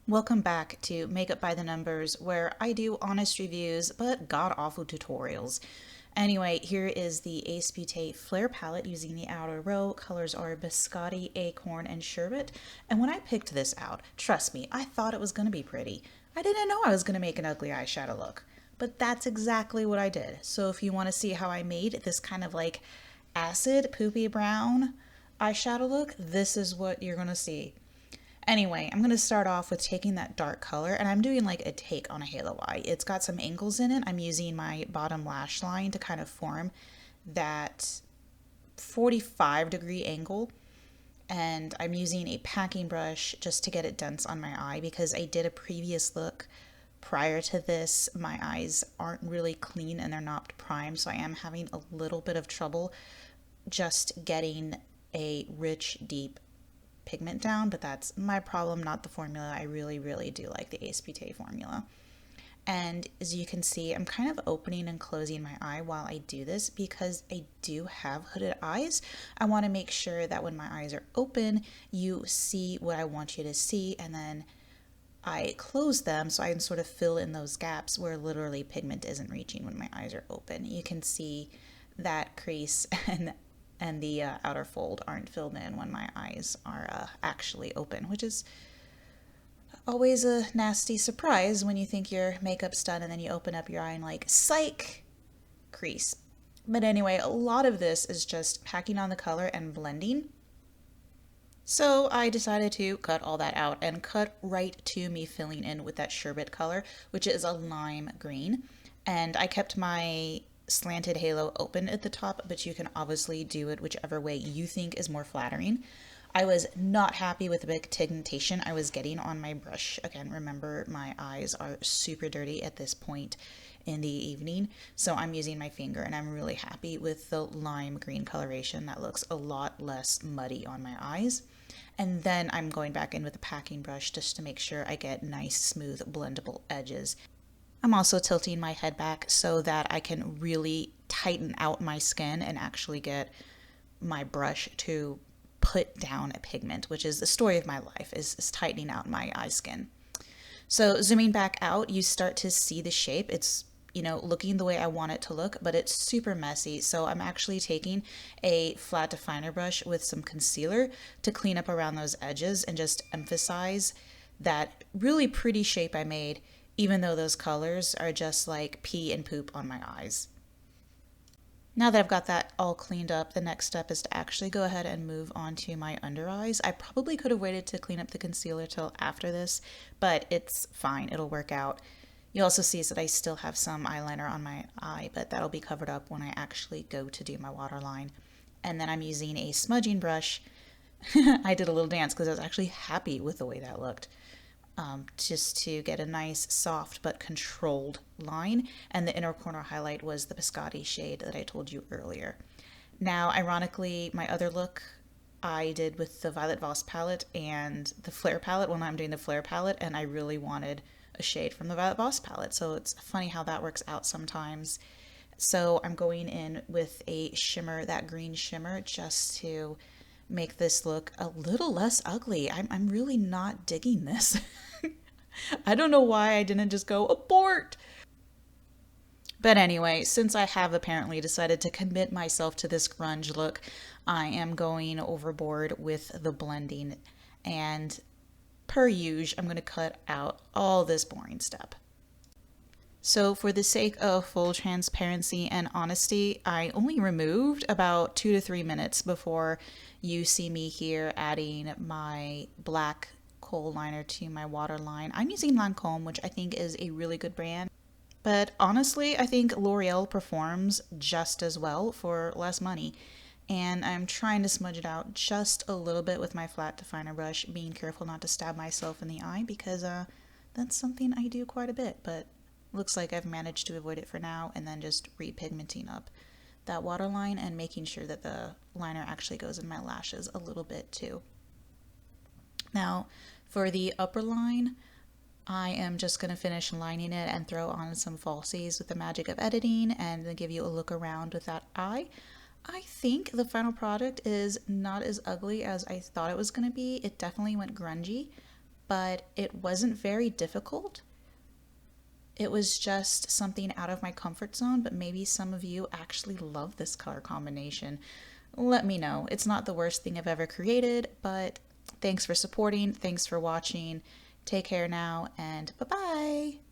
Welcome back to Makeup by the Numbers, where I do honest reviews but god awful tutorials. Anyway, here is the Ace Beaute Flair palette using the outer row. Colors are Biscotti, Acorn, and Sherbet. And when I picked this out, trust me, I thought it was going to be pretty. I didn't know I was going to make an ugly eyeshadow look, but that's exactly what I did. So if you want to see how I made this kind of like acid, poopy brown eyeshadow look, this is what you're going to see. Anyway, I'm going to start off with taking that dark color, and I'm doing like a take on a halo eye. It's got some angles in it. I'm using my bottom lash line to kind of form that 45-degree angle, and I'm using a packing brush just to get it dense on my eye because I did a previous look prior to this. My eyes aren't really clean and they're not primed, so I am having a little bit of trouble just getting a rich, deep pigment down, but that's my problem, not the formula. I really do like the Ace Beaute formula. And as you can see, I'm kind of opening and closing my eye while I do this because I do have hooded eyes. I want to make sure that when my eyes are open, you see what I want you to see, and then I close them so I can sort of fill in those gaps where literally pigment isn't reaching when my eyes are open. You can see that crease and the outer fold aren't filled in when my eyes are actually open, which is always a nasty surprise when you think your makeup's done and then you open up your eye and like, psych, crease. But anyway, a lot of this is just packing on the color and blending. So I decided to cut all that out and cut right to me filling in with that sherbet color, which is a lime green. And I kept my slanted halo open at the top, but you can obviously do it whichever way you think is more flattering. I was not happy with the pigmentation I was getting on my brush. Again, remember my eyes are super dirty at this point in the evening, so I'm using my finger and I'm really happy with the lime green coloration. That looks a lot less muddy on my eyes. And then I'm going back in with a packing brush just to make sure I get nice, smooth, blendable edges. I'm also tilting my head back so that I can really tighten out my skin and actually get my brush to put down a pigment, which is the story of my life, is tightening out my eye skin. So zooming back out, you start to see the shape. It's, looking the way I want it to look, but it's super messy. So I'm actually taking a flat definer brush with some concealer to clean up around those edges and just emphasize that really pretty shape I made, even though those colors are just like pee and poop on my eyes. Now that I've got that all cleaned up, the next step is to actually go ahead and move on to my under eyes. I probably could have waited to clean up the concealer till after this, but it's fine, it'll work out. You also see that I still have some eyeliner on my eye, but that'll be covered up when I actually go to do my waterline. And then I'm using a smudging brush. I did a little dance because I was actually happy with the way that looked. Just to get a nice soft but controlled line, and the inner corner highlight was the Biscotti shade that I told you earlier. Now, ironically, my other look I did with the Violet Voss palette and the Flair palette when I'm doing the Flair palette, and I really wanted a shade from the Violet Voss palette, so it's funny how that works out sometimes. So I'm going in with a shimmer, that green shimmer, just to make this look a little less ugly. I'm really not digging this. I don't know why I didn't just go abort. But anyway, since I have apparently decided to commit myself to this grunge look, I am going overboard with the blending. And per usual, I'm going to cut out all this boring step. So for the sake of full transparency and honesty, I only removed about 2 to 3 minutes before you see me here adding my black kohl liner to my waterline. I'm using Lancome, which I think is a really good brand. But honestly, I think L'Oreal performs just as well for less money. And I'm trying to smudge it out just a little bit with my flat definer brush, being careful not to stab myself in the eye because that's something I do quite a bit. But looks like I've managed to avoid it for now, and then just repigmenting up that waterline and making sure that the liner actually goes in my lashes a little bit too. Now, for the upper line, I am just going to finish lining it and throw on some falsies with the magic of editing and then give you a look around with that eye. I think the final product is not as ugly as I thought it was going to be. It definitely went grungy, but it wasn't very difficult. It was just something out of my comfort zone, but maybe some of you actually love this color combination. Let me know. It's not the worst thing I've ever created, but thanks for supporting. Thanks for watching. Take care now, and bye-bye.